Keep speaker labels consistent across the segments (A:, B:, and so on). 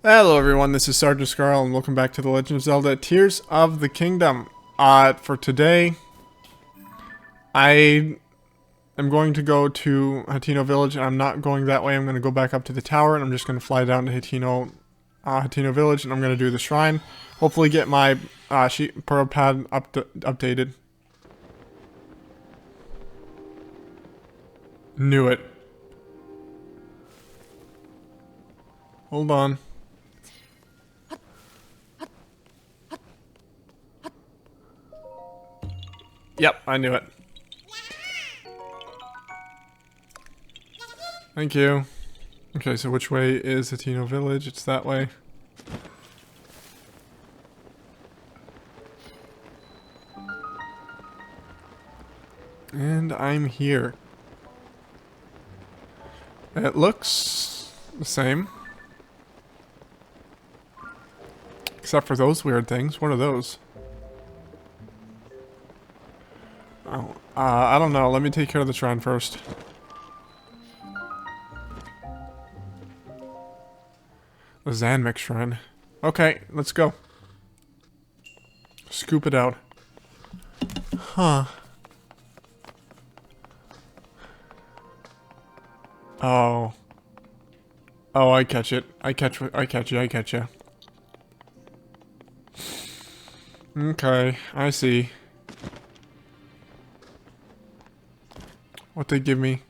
A: Hello everyone, this is Sergeant Scarl and welcome back to The Legend of Zelda Tears of the Kingdom. For today, I am going to go to Hateno Village, and I'm not going that way. I'm going to go back up to the tower, and I'm just going to fly down to Hateno Village, and I'm going to do the shrine. Hopefully get my pearl pad updated. Knew it. Hold on. Yep, I knew it. Thank you. Okay, so which way is Hateno Village? It's that way. And I'm here. It looks the same. Except for those weird things. What are those? Oh, I don't know. Let me take care of the shrine first. The Zanmix shrine. Okay, let's go. Scoop it out. Huh. Oh. Oh, I catch it. I catch you. Okay, I see. What they give me?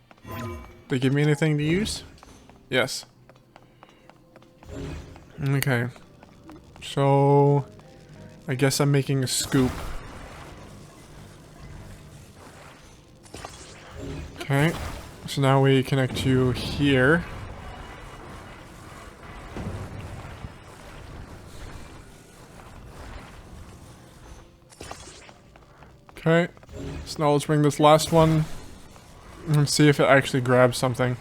A: They give me anything to use? Yes. Okay. So, I guess I'm making a scoop. Okay. So now we connect you here. Okay. So now let's bring this last one and see if it actually grabs something.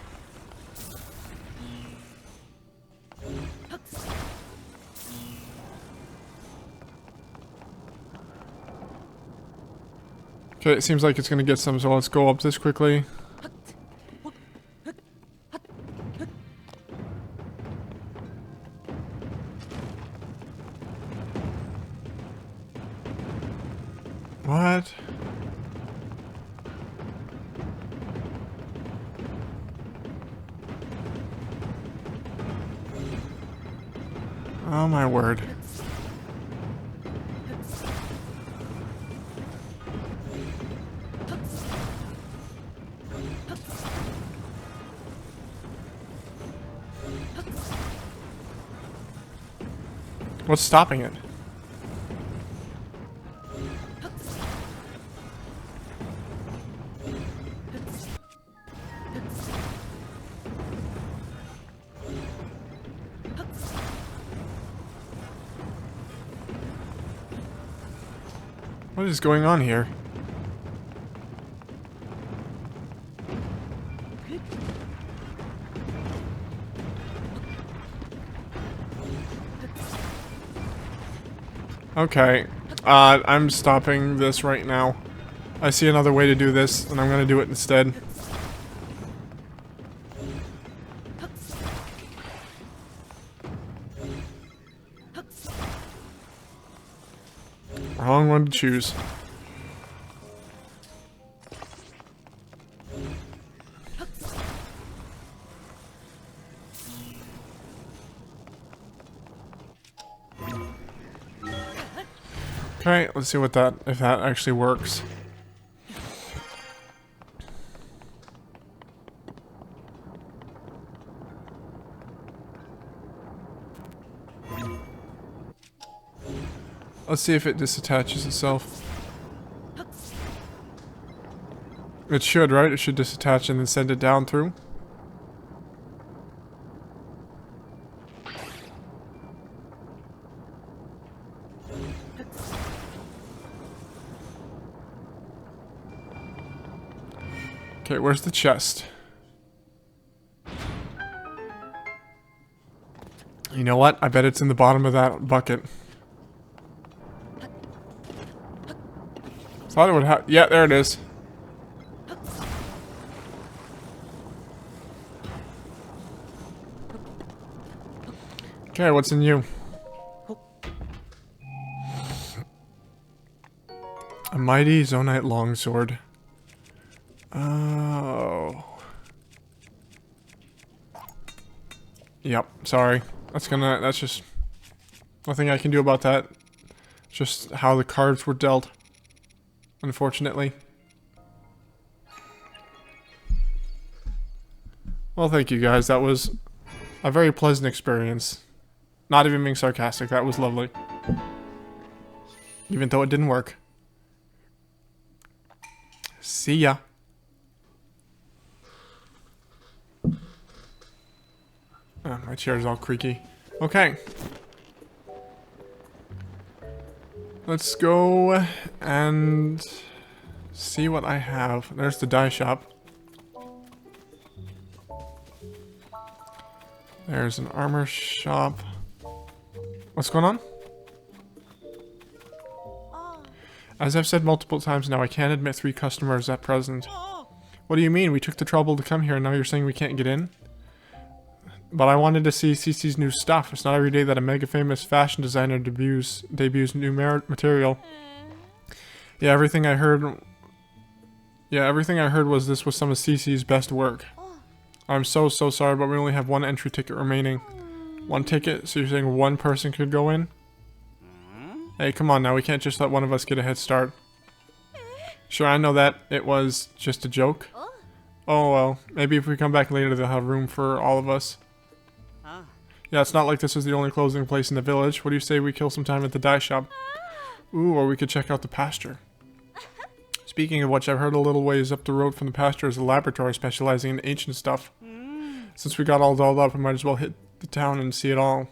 A: Okay, it seems like it's gonna get some, so let's go up this quickly. What? Oh my word. What's stopping it? What is going on here? Okay. I'm stopping this right now. I see another way to do this, and I'm gonna do it instead. Wrong one to choose. Okay, let's see if that actually works. Let's see if it disattaches itself. It should, right? It should disattach and then send it down through. Okay, where's the chest? You know what? I bet it's in the bottom of that bucket. Thought it would have. Yeah, there it is. Okay, what's in you? A mighty Zonite longsword. Oh. Yep, sorry. That's just nothing I can do about that. Just how the cards were dealt, unfortunately. Well, thank you guys. That was a very pleasant experience. Not even being sarcastic, that was lovely. Even though it didn't work. See ya. Oh, my chair's all creaky. Okay. Let's go and see what I have. There's the dye shop. There's an armor shop. What's going on? As I've said multiple times now, I can't admit 3 customers at present. What do you mean? We took the trouble to come here and now you're saying we can't get in? But I wanted to see Cece's new stuff. It's not every day that a mega famous fashion designer debuts new material. Yeah, everything I heard was this was some of Cece's best work. I'm so sorry, but we only have 1 entry ticket remaining. 1 ticket? So you're saying 1 person could go in? Hey, come on now, we can't just let one of us get a head start. Sure, I know that it was just a joke. Oh well, maybe if we come back later they'll have room for all of us. Yeah, it's not like this is the only clothing place in the village. What do you say we kill some time at the dye shop? Ooh, or we could check out the pasture. Speaking of which, I've heard a little ways up the road from the pasture is a laboratory specializing in ancient stuff. Since we got all dolled up, we might as well hit the town and see it all.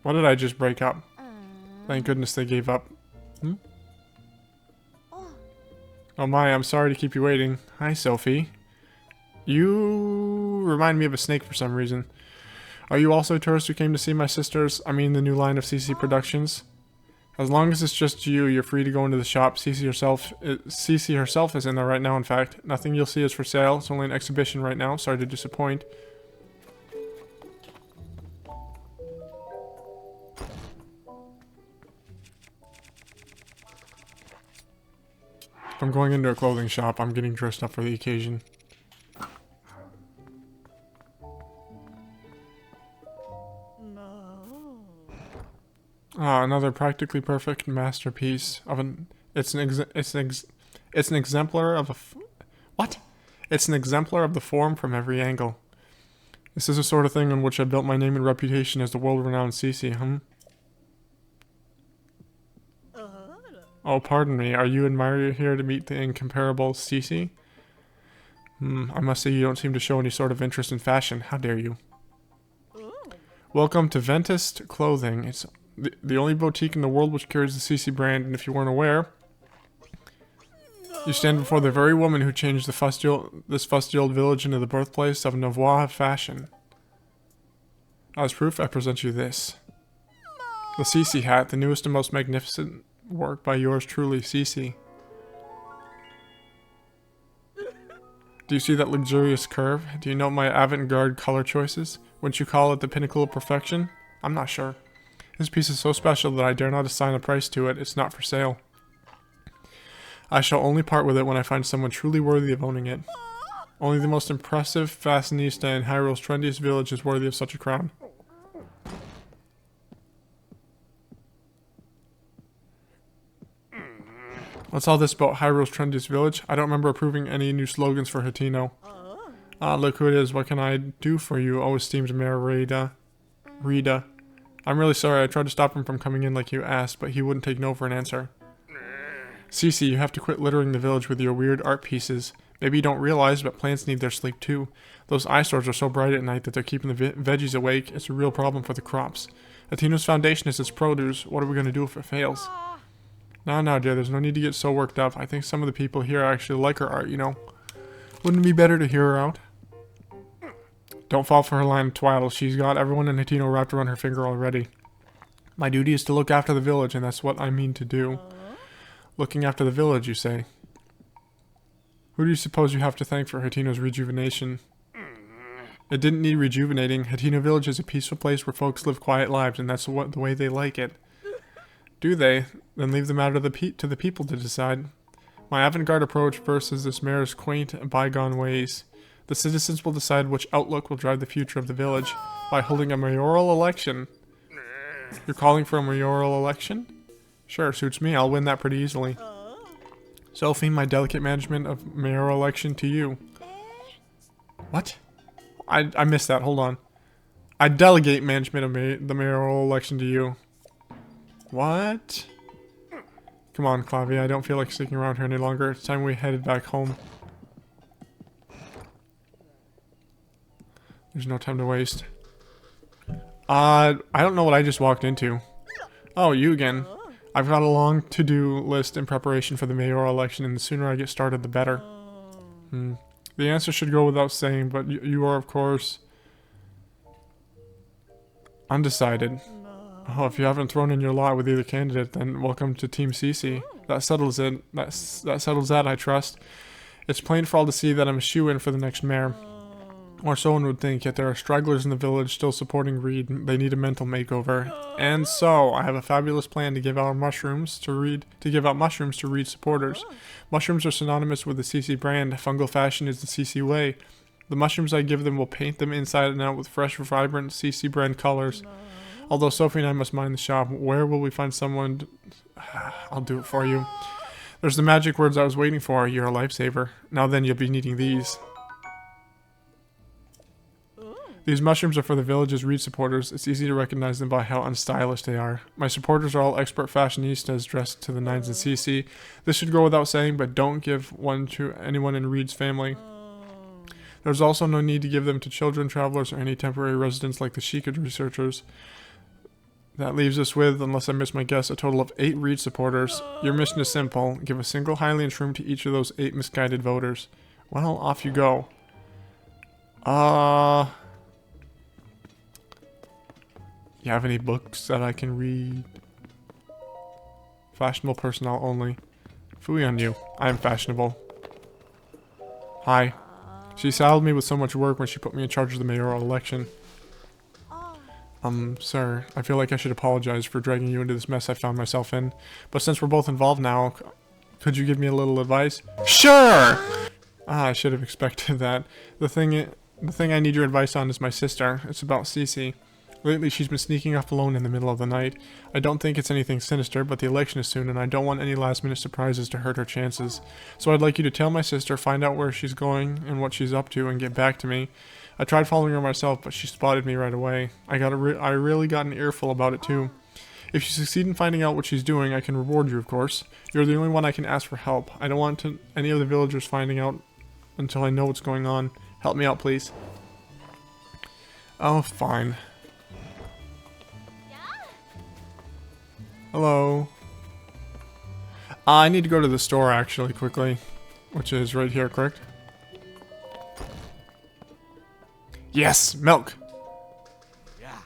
A: What did I just break up? Thank goodness they gave up. Oh my, I'm sorry to keep you waiting. Hi, Sophie. You remind me of a snake for some reason. Are you also a tourist who came to see my sisters? I mean the new line of Cece Productions? As long as it's just you, you're free to go into the shop. Cece herself is in there right now, in fact. Nothing you'll see is for sale. It's only an exhibition right now. Sorry to disappoint. If I'm going into a clothing shop, I'm getting dressed up for the occasion. Ah, another practically perfect masterpiece of an. It's an exemplar of a. What? It's an exemplar of the form from every angle. This is the sort of thing on which I built my name and reputation as the world-renowned Cece, Oh, pardon me. Are you and Mario here to meet the incomparable Cece? I must say you don't seem to show any sort of interest in fashion. How dare you? Welcome to Ventist Clothing. It's the only boutique in the world which carries the Cece brand, and if you weren't aware, you stand before the very woman who changed this fusty old village into the birthplace of Nouveau fashion. As proof, I present you this. The Cece hat, the newest and most magnificent work by yours truly, Cece. Do you see that luxurious curve? Do you note my avant-garde color choices? Wouldn't you call it the pinnacle of perfection? I'm not sure. This piece is so special that I dare not assign a price to it. It's not for sale. I shall only part with it when I find someone truly worthy of owning it. Only the most impressive fashionista in Hyrule's trendiest village is worthy of such a crown. What's all this about Hyrule's trendiest village? I don't remember approving any new slogans for Hatino. Look who it is. What can I do for you, oh esteemed Mayor Rita? I'm really sorry. I tried to stop him from coming in like you asked, but he wouldn't take no for an answer. Cece, you have to quit littering the village with your weird art pieces. Maybe you don't realize, but plants need their sleep too. Those eyesores are so bright at night that they're keeping the veggies awake. It's a real problem for the crops. Hatino's foundation is its produce. What are we going to do if it fails? No, dear, there's no need to get so worked up. I think some of the people here actually like her art, you know. Wouldn't it be better to hear her out? Don't fall for her line of twaddle. She's got everyone in Hatino wrapped around her finger already. My duty is to look after the village, and that's what I mean to do. Looking after the village, you say? Who do you suppose you have to thank for Hatino's rejuvenation? It didn't need rejuvenating. Hatino Village is a peaceful place where folks live quiet lives, and that's the way they like it. Do they? Then leave the matter to the people to decide. My avant-garde approach versus this mayor's quaint, bygone ways. The citizens will decide which outlook will drive the future of the village by holding a mayoral election. You're calling for a mayoral election? Sure, suits me. I'll win that pretty easily. Sophie, my delicate management of mayoral election to you. What? I missed that. Hold on. I delegate management of the mayoral election to you. What? Come on, Clavia. I don't feel like sticking around here any longer. It's time we headed back home. There's no time to waste. I don't know what I just walked into. Oh, you again. I've got a long to-do list in preparation for the mayoral election, and the sooner I get started, the better. The answer should go without saying, but you are, of course, undecided. Oh, if you haven't thrown in your lot with either candidate, then welcome to Team Cece. That settles it. That settles that, I trust. It's plain for all to see that I'm a shoo-in for the next mayor. Or so one would think, yet there are stragglers in the village still supporting Reed. They need a mental makeover. And so, I have a fabulous plan to give out mushrooms to Reed supporters. Mushrooms are synonymous with the Cece brand. Fungal fashion is the Cece way. The mushrooms I give them will paint them inside and out with fresh, vibrant Cece brand colors. Although Sophie and I must mind the shop, where will we find someone I'll do it for you. There's the magic words I was waiting for. You're a lifesaver. Now then, you'll be needing these. These mushrooms are for the village's Reed supporters. It's easy to recognize them by how unstylish they are. My supporters are all expert fashionistas dressed to the nines in CC. This should go without saying, but don't give one to anyone in Reed's family. There's also no need to give them to children, travelers, or any temporary residents like the Sheikah researchers. That leaves us with, unless I miss my guess, a total of 8 Reed supporters. Your mission is simple. Give a single Hylian shroom to each of those 8 misguided voters. Well, off you go. You have any books that I can read? Fashionable personnel only. Phooey on you. I am fashionable. Hi. She saddled me with so much work when she put me in charge of the mayoral election. Sir, I feel like I should apologize for dragging you into this mess I found myself in. But since we're both involved now, could you give me a little advice? Sure! I should have expected that. The thing I need your advice on is my sister. It's about Cece. Lately, she's been sneaking off alone in the middle of the night. I don't think it's anything sinister, but the election is soon, and I don't want any last-minute surprises to hurt her chances. So I'd like you to tell my sister, find out where she's going and what she's up to, and get back to me. I tried following her myself, but she spotted me right away. I really got an earful about it, too. If you succeed in finding out what she's doing, I can reward you, of course. You're the only one I can ask for help. I don't want any of the villagers finding out until I know what's going on. Help me out, please. Oh, fine. Hello. I need to go to the store, actually, quickly. Which is right here, correct? Yes! Milk! Yeah.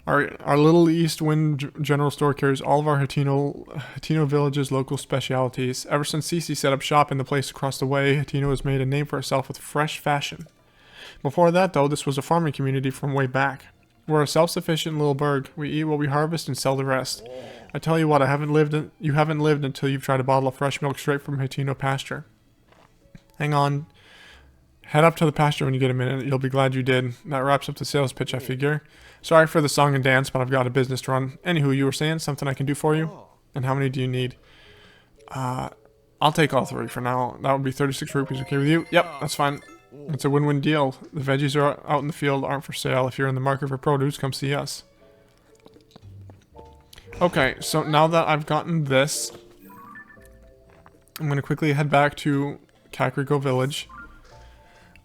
A: Our Little East Wind General Store carries all of our Hatino Village's local specialities. Ever since Cece set up shop in the place across the way, Hatino has made a name for itself with fresh fashion. Before that, though, this was a farming community from way back. We're a self-sufficient little burg. We eat what we harvest and sell the rest. I tell you what, you haven't lived until you've tried a bottle of fresh milk straight from Hatino pasture. Hang on. Head up to the pasture when you get a minute. You'll be glad you did. That wraps up the sales pitch, I figure. Sorry for the song and dance, but I've got a business to run. Anywho, you were saying something I can do for you? And how many do you need? I'll take all 3 for now. That would be 36 rupees. Okay with you? Yep, that's fine. It's a win-win deal. The veggies are out in the field, aren't for sale. If you're in the market for produce, come see us. Okay, so now that I've gotten this, I'm going to quickly head back to Kakariko Village.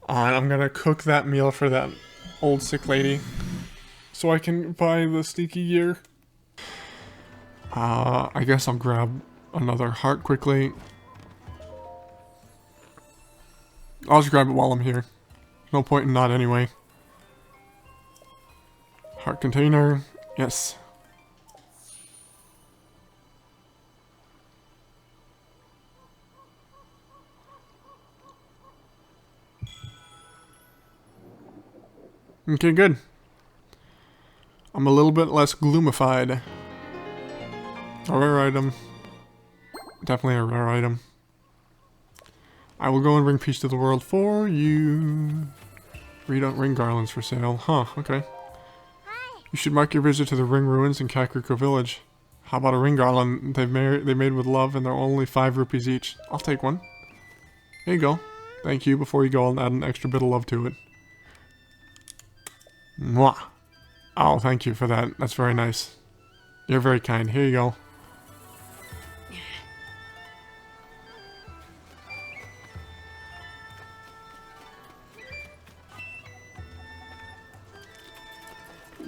A: And I'm going to cook that meal for that old sick lady, so I can buy the sneaky gear. I guess I'll grab another heart quickly. I'll just grab it while I'm here. No point in not anyway. Heart container. Yes. Okay, good. I'm a little bit less gloomified. A rare item. Definitely a rare item. I will go and bring peace to the world for you. Read out ring garlands for sale. Huh, okay. You should mark your visit to the ring ruins in Kakariko village. How about a ring garland they made with love and they're only 5 rupees each? I'll take one. Here you go. Thank you. Before you go, I'll add an extra bit of love to it. Mwah. Oh, thank you for that. That's very nice. You're very kind. Here you go.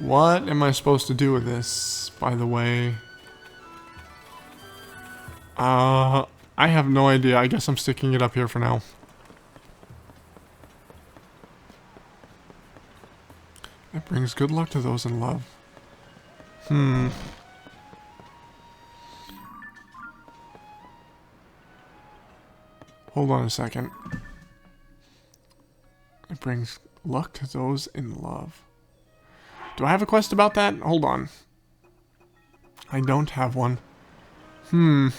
A: What am I supposed to do with this, by the way? I have no idea. I guess I'm sticking it up here for now. It brings good luck to those in love. Hold on a second. It brings luck to those in love. Do I have a quest about that? Hold on. I don't have one. I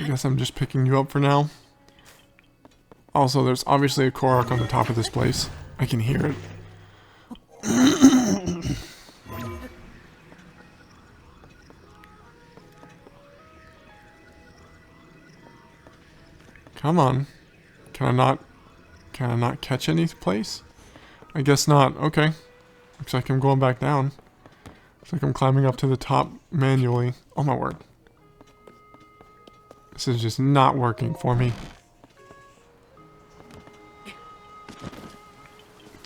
A: guess I'm just picking you up for now. Also, there's obviously a Korok on the top of this place. I can hear it. Come on. Can I not catch any place? I guess not. Okay. Looks like I'm going back down. Looks like I'm climbing up to the top manually. Oh my word. This is just not working for me.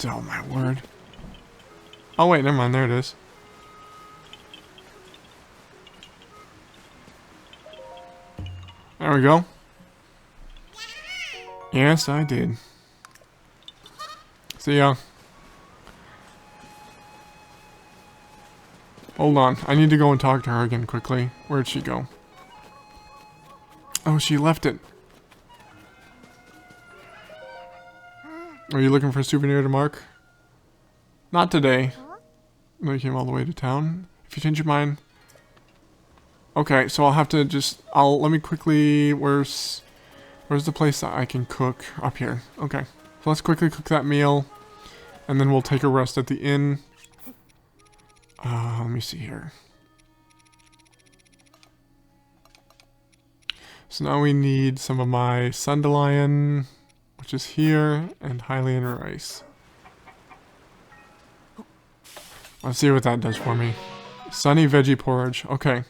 A: Oh my word. Oh wait, never mind. There it is. There we go. Yes, I did. See ya. Hold on. I need to go and talk to her again quickly. Where'd she go? Oh, she left it. Are you looking for a souvenir to mark? Not today. I came all the way to town. If you change your mind. Okay, so I'll have to just... let me quickly... Where's the place that I can cook? Up here. Okay. So let's quickly cook that meal. And then we'll take a rest at the inn. Let me see here. So now we need some of my Sundelion, which is here, and Hylian rice. Let's see what that does for me. Sunny veggie porridge. Okay.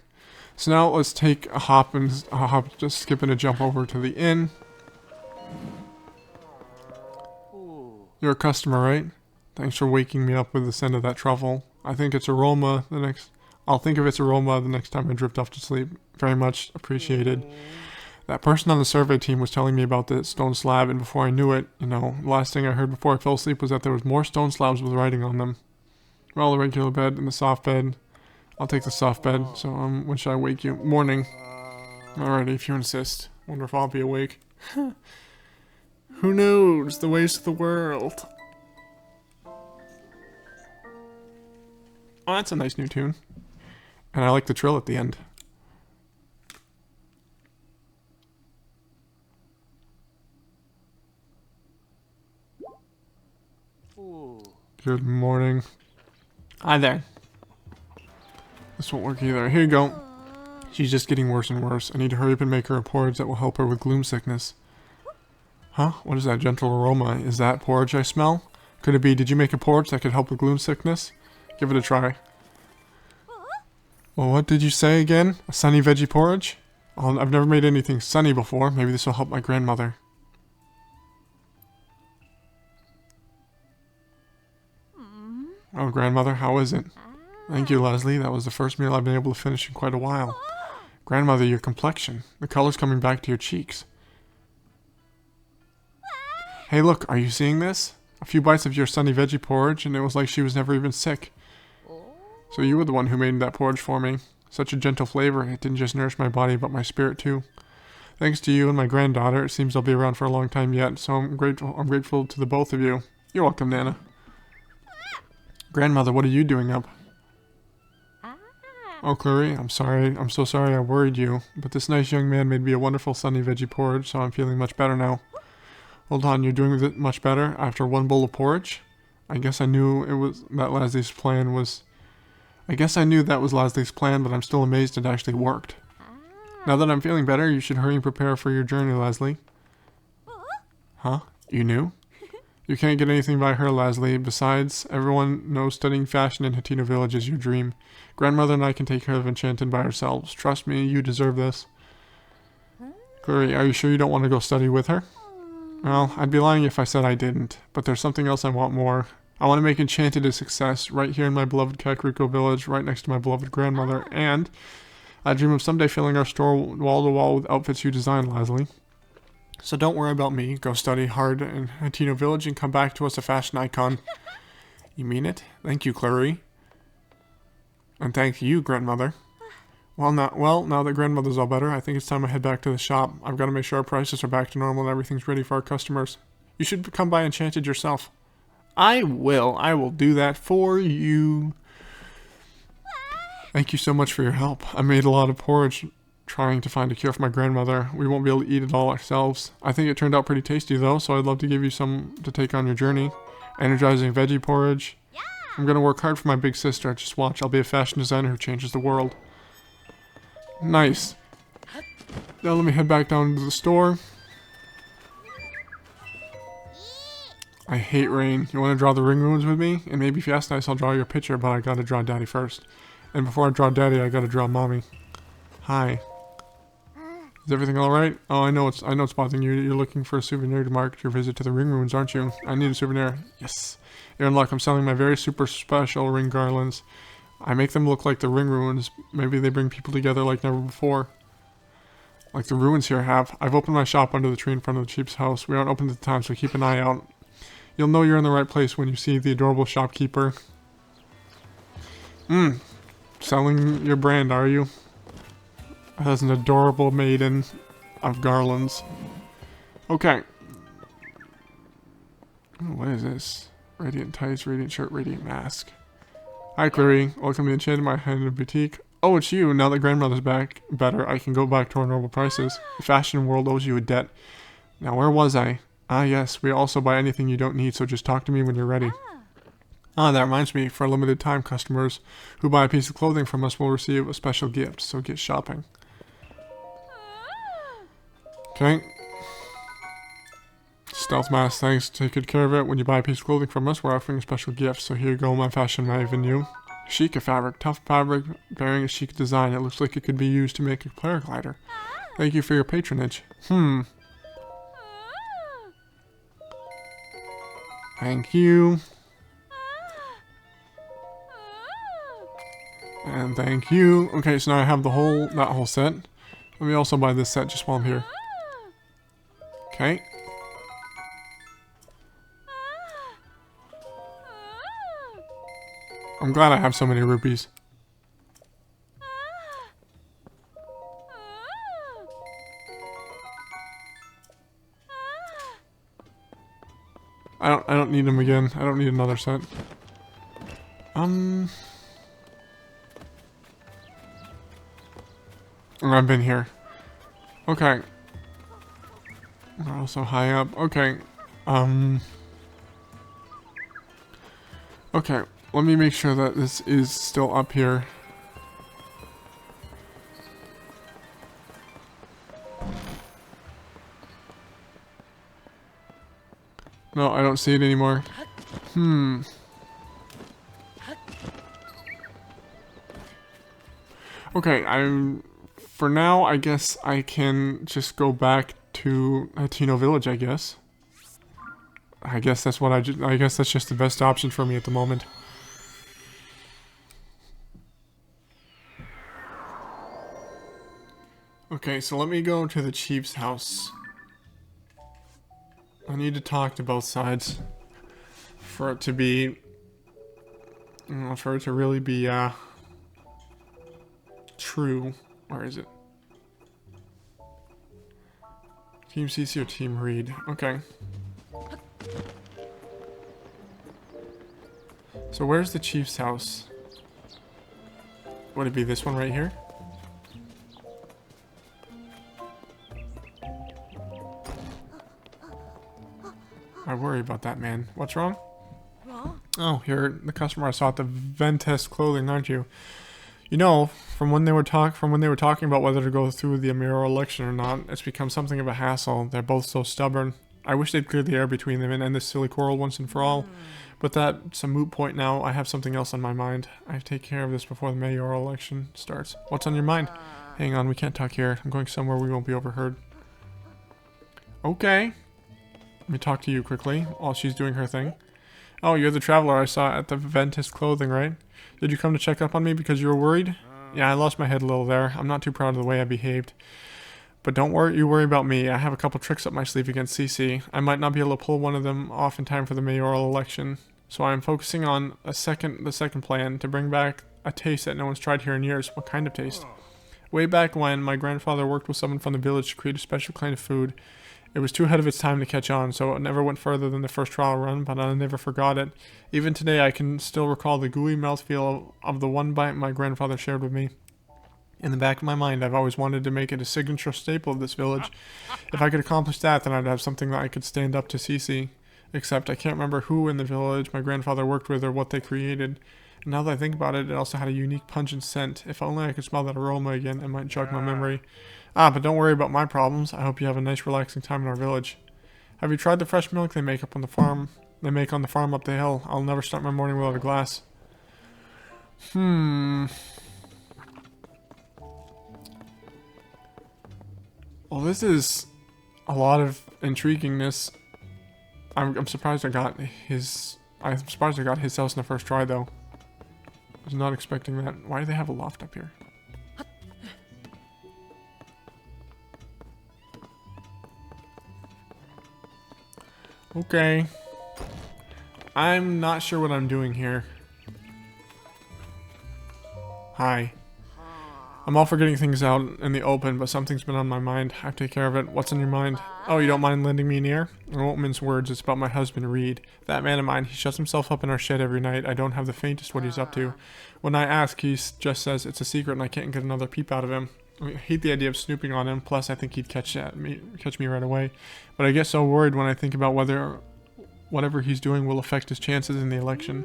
A: So now let's take a hop and just skip and a jump over to the inn. You're a customer, right? Thanks for waking me up with the scent of that truffle. I'll think of its aroma the next time I drift off to sleep. Very much appreciated. That person on the survey team was telling me about the stone slab, and before I knew it, the last thing I heard before I fell asleep was that there was more stone slabs with writing on them. Well, the regular bed and the soft bed. I'll take the soft bed. So, when should I wake you? Morning. Alrighty, if you insist. Wonder if I'll be awake. Who knows the ways of the world? Oh, that's a nice new tune. And I like the trill at the end. Good morning. Hi there. This won't work either. Here you go. She's just getting worse and worse. I need to hurry up and make her a porridge that will help her with gloom sickness. Huh? What is that gentle aroma? Is that porridge I smell? Could it be, did you make a porridge that could help with gloom sickness? Give it a try. Well, what did you say again? A sunny veggie porridge? Oh, I've never made anything sunny before. Maybe this will help my grandmother. Oh, grandmother, how is it? Thank you, Leslie. That was the first meal I've been able to finish in quite a while. Grandmother, your complexion. The color's coming back to your cheeks. Hey, look, are you seeing this? A few bites of your sunny veggie porridge, and it was like she was never even sick. So you were the one who made that porridge for me. Such a gentle flavor. It didn't just nourish my body, but my spirit too. Thanks to you and my granddaughter, it seems I'll be around for a long time yet, so I'm grateful to the both of you. You're welcome, Nana. Grandmother, what are you doing up? Oh, Clary, I'm sorry. I'm so sorry I worried you, but this nice young man made me a wonderful sunny veggie porridge, so I'm feeling much better now. Hold on, you're doing it much better after one bowl of porridge? I guess I knew that Leslie's plan was... I guess I knew that was Leslie's plan, but I'm still amazed it actually worked. Now that I'm feeling better, you should hurry and prepare for your journey, Leslie. Huh? You knew? You can't get anything by her, Leslie. Besides, everyone knows studying fashion in Hateno Village is your dream. Grandmother and I can take care of Enchanted by ourselves. Trust me, you deserve this. Clary, are you sure you don't want to go study with her? Well, I'd be lying if I said I didn't, but there's something else I want more. I want to make Enchanted a success, right here in my beloved Kakariko Village, right next to my beloved grandmother, and I dream of someday filling our store wall to wall with outfits you design, Leslie. So don't worry about me. Go study hard in Hateno Village and come back to us a fashion icon. You mean it? Thank you, Clary. And thank you, grandmother. Well, now that grandmother's all better, I think it's time I head back to the shop. I've got to make sure our prices are back to normal and everything's ready for our customers. You should come by Enchanted yourself. I will. I will do that for you. Thank you so much for your help. I made a lot of porridge trying to find a cure for my grandmother. We won't be able to eat it all ourselves. I think it turned out pretty tasty though, so I'd love to give you some to take on your journey. Energizing veggie porridge. I'm gonna work hard for my big sister. Just watch, I'll be a fashion designer who changes the world. Nice. Now let me head back down to the store. I hate rain. You want to draw the ring ruins with me? And maybe if you ask nice, I'll draw your picture, but I gotta draw Daddy first. And before I draw Daddy, I gotta draw Mommy. Hi. Is everything alright? Oh, I know it's bothering you. You're looking for a souvenir to mark your visit to the ring ruins, aren't you? I need a souvenir. Yes. You're in luck. I'm selling my very super special ring garlands. I make them look like the ring ruins. Maybe they bring people together like never before. Like the ruins here have. I've opened my shop under the tree in front of the chief's house. We aren't open at the time, so keep an eye out. You'll know you're in the right place when you see the adorable shopkeeper. Selling your brand, are you? As an adorable maiden of garlands. Okay. Oh, what is this? Radiant tights, radiant shirt, radiant mask. Hi, Clary. Welcome to Enchanted, my hand boutique. Oh, it's you. Now that grandmother's back better, I can go back to our normal prices. The fashion world owes you a debt. Now, where was I? Ah, yes. We also buy anything you don't need, so just talk to me when you're ready. Ah, that reminds me. For a limited time, customers who buy a piece of clothing from us will receive a special gift, so get shopping. Okay. Stealth mask, thanks. Take good care of it. When you buy a piece of clothing from us, we're offering a special gift. So here you go, my fashion avenue. Chica fabric, tough fabric, bearing a chic design. It looks like it could be used to make a paraglider. Thank you for your patronage. Thank you. And thank you. Okay, so now I have that whole set. Let me also buy this set just while I'm here. Okay. I'm glad I have so many rupees. I don't need them again. I don't need another set. I've been here. Okay. We're also high up. Okay. Okay. Let me make sure that this is still up here. No, I don't see it anymore. Okay, for now, I guess I can just go back to Hateno Village, I guess. I guess that's what I guess that's just the best option for me at the moment. Okay, so let me go to the chief's house. I need to talk to both sides for it to be, for it to really be, true. Where is it? Team Cece or Team Reed? Okay. So where's the chief's house? Would it be this one right here? I worry about that, man. What's wrong? Oh, you're the customer I saw at the Ventest clothing, aren't you? You know, from when they were talking about whether to go through the mayoral election or not, it's become something of a hassle. They're both so stubborn. I wish they'd clear the air between them and end this silly quarrel once and for all. But that's a moot point now. I have something else on my mind. I have to take care of this before the mayoral election starts. What's on your mind? Hang on, we can't talk here. I'm going somewhere we won't be overheard. Okay. Let me talk to you quickly while she's doing her thing. Oh, you're the traveler I saw at the Ventist clothing, right? Did you come to check up on me because you were worried? Yeah, I lost my head a little there. I'm not too proud of the way I behaved. But don't worry about me. I have a couple tricks up my sleeve against Cece. I might not be able to pull one of them off in time for the mayoral election. So I'm focusing on the second plan to bring back a taste that no one's tried here in years. What kind of taste? Way back when, my grandfather worked with someone from the village to create a special kind of food. It was too ahead of its time to catch on, so it never went further than the first trial run, but I never forgot it. Even today, I can still recall the gooey mouthfeel of the one bite my grandfather shared with me. In the back of my mind, I've always wanted to make it a signature staple of this village. If I could accomplish that, then I'd have something that I could stand up to Cece. Except I can't remember who in the village my grandfather worked with or what they created. And now that I think about it, it also had a unique pungent scent. If only I could smell that aroma again, it might jog my memory. But don't worry about my problems. I hope you have a nice relaxing time in our village. Have you tried the fresh milk they make up on the farm? They make on the farm up the hill. I'll never start my morning without a glass. Well, this is a lot of intriguingness. I'm surprised I got his house in the first try, though. I was not expecting that. Why do they have a loft up here? Okay. I'm not sure what I'm doing here. Hi. I'm all for getting things out in the open, but something's been on my mind. I have to take care of it. What's on your mind? Oh, you don't mind lending me an ear? I won't mince words. It's about my husband, Reed. That man of mine, he shuts himself up in our shed every night. I don't have the faintest what he's up to. When I ask, he just says it's a secret and I can't get another peep out of him. I hate the idea of snooping on him. Plus, I think he'd catch me right away. But I get so worried when I think about whether whatever he's doing will affect his chances in the election.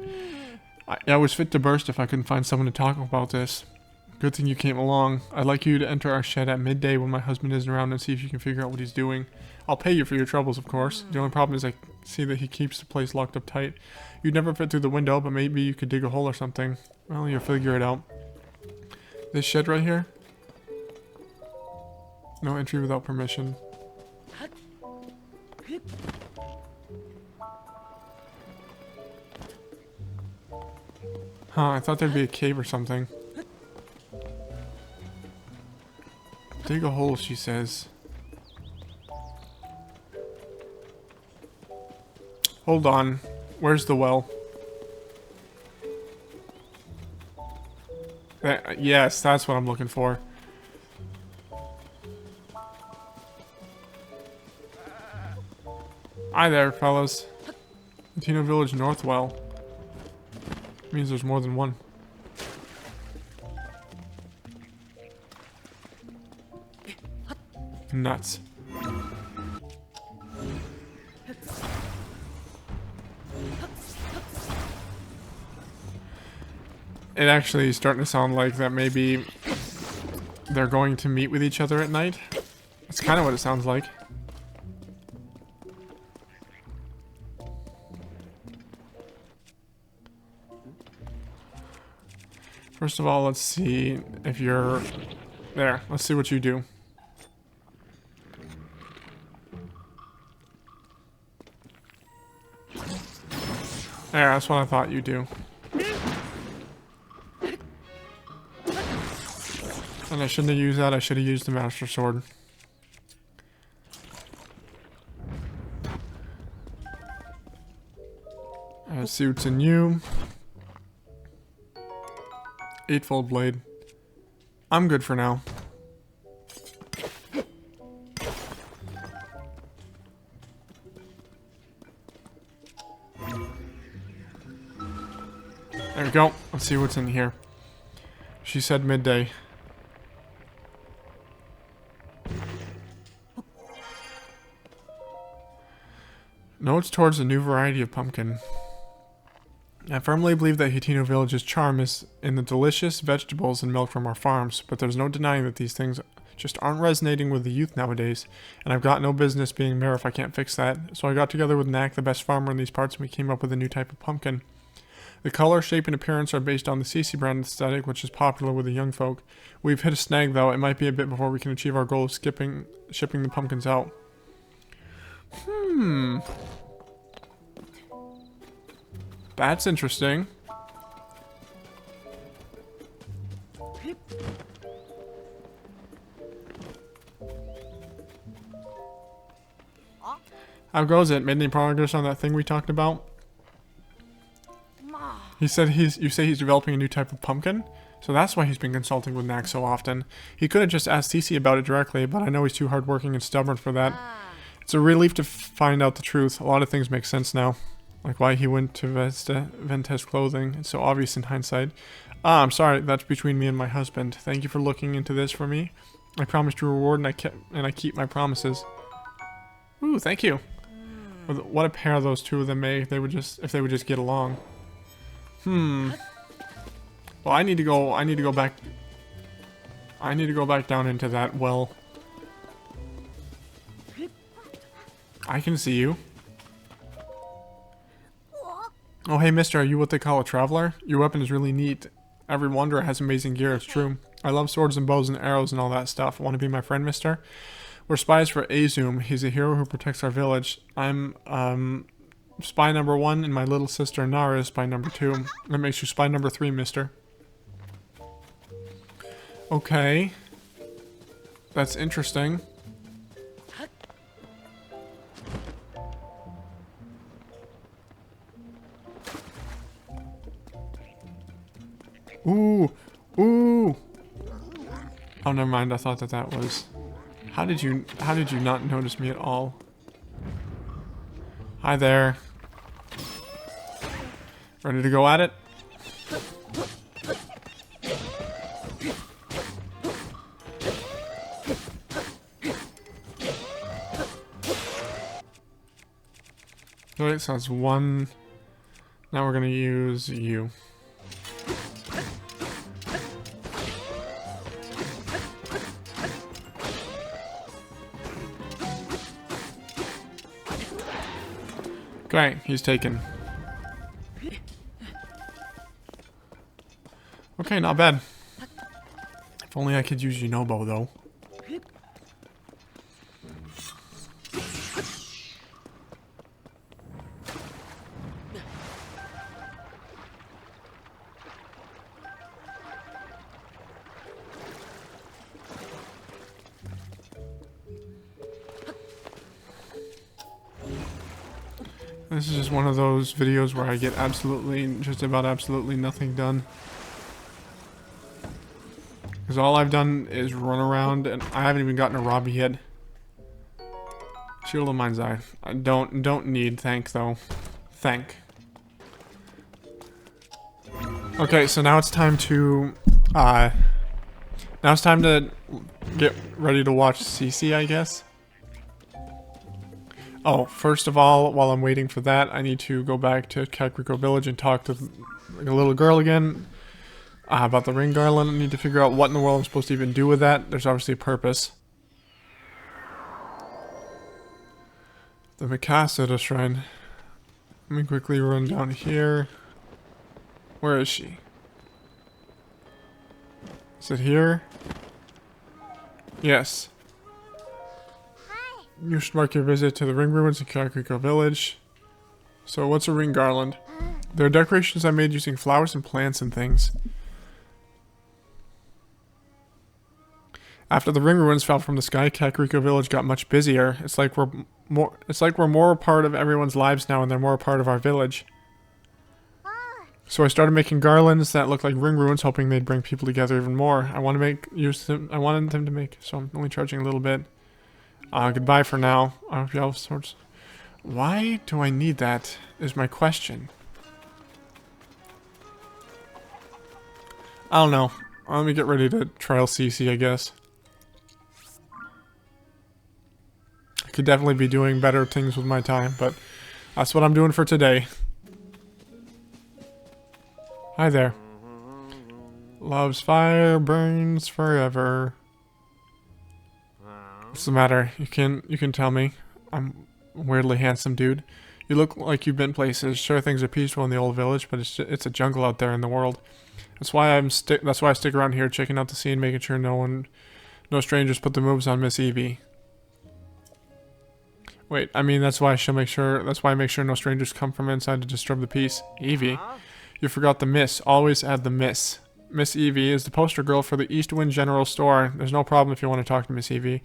A: I was fit to burst if I couldn't find someone to talk about this. Good thing you came along. I'd like you to enter our shed at midday when my husband isn't around and see if you can figure out what he's doing. I'll pay you for your troubles, of course. The only problem is I see that he keeps the place locked up tight. You'd never fit through the window, but maybe you could dig a hole or something. Well, you'll figure it out. This shed right here? No entry without permission. Huh, I thought there'd be a cave or something. Dig a hole, she says. Hold on. Where's the well? Yes, that's what I'm looking for. Hi there, fellas. Latino Village North Well. Means there's more than one. Nuts. It actually is starting to sound like that maybe they're going to meet with each other at night. That's kind of what it sounds like. First of all, let's see if you're there. Let's see what you do. There, that's what I thought you'd do. And I shouldn't have used that. I should have used the Master Sword. Suits in you. Eightfold blade. I'm good for now. There we go. Let's see what's in here. She said midday. Notes towards a new variety of pumpkin. I firmly believe that Hitino Village's charm is in the delicious vegetables and milk from our farms, but there's no denying that these things just aren't resonating with the youth nowadays, and I've got no business being mayor if I can't fix that. So I got together with Knack, the best farmer in these parts, and we came up with a new type of pumpkin. The color, shape, and appearance are based on the Cece brand aesthetic, which is popular with the young folk. We've hit a snag though. It might be a bit before we can achieve our goal of shipping the pumpkins out. That's interesting. How goes it? Made any progress on that thing we talked about? He said you say he's developing a new type of pumpkin? So that's why he's been consulting with Knack so often. He could have just asked Cece about it directly, but I know he's too hardworking and stubborn for that. It's a relief to find out the truth. A lot of things make sense now. Like why he went to Ventes clothing. It's so obvious in hindsight. I'm sorry, that's between me and my husband. Thank you for looking into this for me. I promised you a reward and I keep my promises. Ooh, thank you. What a pair those two of them make. If they would just get along. Well, I need to go back down into that well. I can see you. Oh, hey, mister, are you what they call a traveler? Your weapon is really neat. Every wanderer has amazing gear, it's true. I love swords and bows and arrows and all that stuff. Want to be my friend, mister? We're spies for Azum. He's a hero who protects our village. I'm, spy number 1, and my little sister Nara is spy number 2. That makes you spy number 3, mister. Okay. That's interesting. Ooh! Ooh! Oh, never mind. I thought that was... How did you not notice me at all? Hi there. Ready to go at it? Okay, so that's one. Now we're gonna use you. Okay, he's taken. Okay, not bad. If only I could use Yunobo, though. This is just one of those videos where I get just about absolutely nothing done. Because all I've done is run around and I haven't even gotten a Robbie yet. Shield of Mind's Eye. I don't need thank though. Thank. Okay, so now it's time to get ready to watch Cece, I guess. Oh, first of all, while I'm waiting for that, I need to go back to Kakariko Village and talk to a little girl again about the ring garland. I need to figure out what in the world I'm supposed to even do with that. There's obviously a purpose. The Mikasa shrine. Let me quickly run down here. Where is she? Is it here? Yes. You should mark your visit to the ring ruins in Kakariko Village. So what's a ring garland? They're decorations I made using flowers and plants and things. After the ring ruins fell from the sky, Kakariko Village got much busier. It's like we're more a part of everyone's lives now and they're more a part of our village. So I started making garlands that look like ring ruins, hoping they'd bring people together even more. I wanted them to make, so I'm only charging a little bit. Goodbye for now. I hope you all sorts. Why do I need that? Is my question. I don't know. Let me get ready to trial Cece, I guess. I could definitely be doing better things with my time, but that's what I'm doing for today. Hi there. Love's fire burns forever. What's the matter? You can tell me. I'm a weirdly handsome dude. You look like you've been places. Sure, things are peaceful in the old village, but it's a jungle out there in the world. That's why I stick around here, checking out the scene, making sure no strangers put the moves on Miss Evie. Wait, I mean that's why I make sure no strangers come from inside to disturb the peace. Evie, you forgot the Miss. Always add the Miss. Miss Evie is the poster girl for the Eastwind General Store. There's no problem if you want to talk to Miss Evie.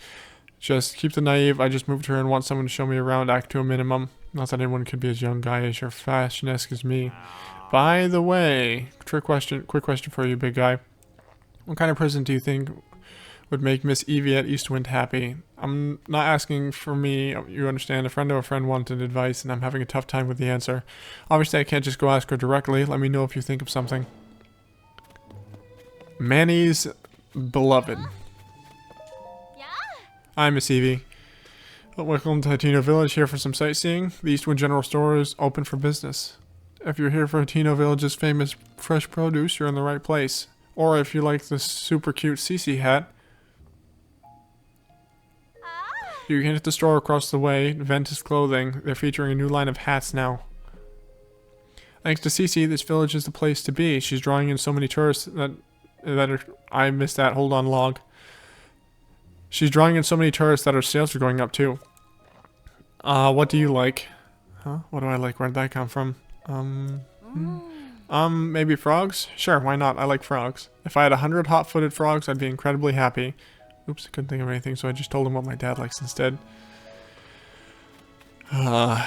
A: Just keep the naive. I just moved here and want someone to show me around. Act to a minimum. Not that anyone could be as young guy as you're fashion-esque as me. By the way, quick question for you, big guy. What kind of present do you think would make Miss Evie at Eastwind happy? I'm not asking for me, you understand. A friend of a friend wanted advice, and I'm having a tough time with the answer. Obviously, I can't just go ask her directly. Let me know if you think of something. Manny's beloved. Hi, Miss Evie. Welcome to Hatino Village, here for some sightseeing. The Eastwood General Store is open for business. If you're here for Hatino Village's famous fresh produce, you're in the right place. Or if you like this super cute Cece hat, you can hit the store across the way, Ventus Clothing. They're featuring a new line of hats now. Thanks to Cece, this village is the place to be. She's drawing in so many tourists I missed that. Hold on, log. She's drawing in so many tourists that her sales are going up too. What do you like? Huh? What do I like? Where'd that come from? Maybe frogs? Sure, why not? I like frogs. If I had 100 hot-footed frogs, I'd be incredibly happy. Oops, I couldn't think of anything, so I just told him what my dad likes instead. I'm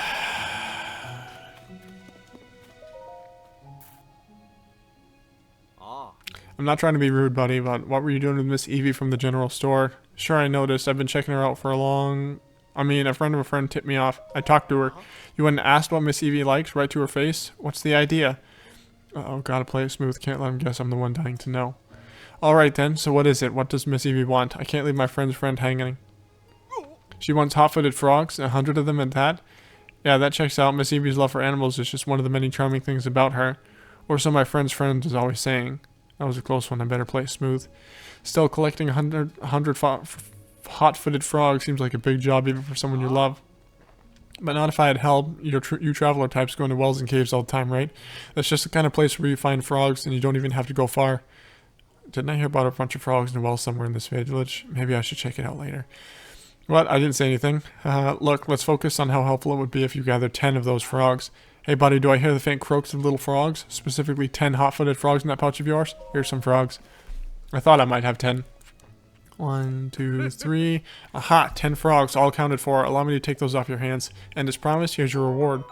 A: not trying to be rude, buddy, but what were you doing with Miss Evie from the general store? Sure, I noticed. I've been checking her out for a friend of a friend tipped me off. I talked to her. You went and asked what Miss Evie likes, right to her face? What's the idea? Uh-oh, gotta play it smooth. Can't let him guess I'm the one dying to know. Alright then, so what is it? What does Miss Evie want? I can't leave my friend's friend hanging. She wants hot-footed frogs, 100 of them at that? Yeah, that checks out. Miss Evie's love for animals is just one of the many charming things about her. Or so my friend's friend is always saying. That was a close one. I better play it smooth. Still, collecting 100 hot-footed frogs seems like a big job even for someone you love. But not if I had help. You traveler types go into wells and caves all the time, right? That's just the kind of place where you find frogs and you don't even have to go far. Didn't I hear about a bunch of frogs in a well somewhere in this village? Maybe I should check it out later. What? I didn't say anything. Look, let's focus on how helpful it would be if you gathered 10 of those frogs. Hey buddy, do I hear the faint croaks of little frogs? Specifically 10 hot-footed frogs in that pouch of yours? Here's some frogs. I thought I might have 10. 1, 2, 3. Aha! 10 frogs, all accounted for. Allow me to take those off your hands. And as promised, here's your reward.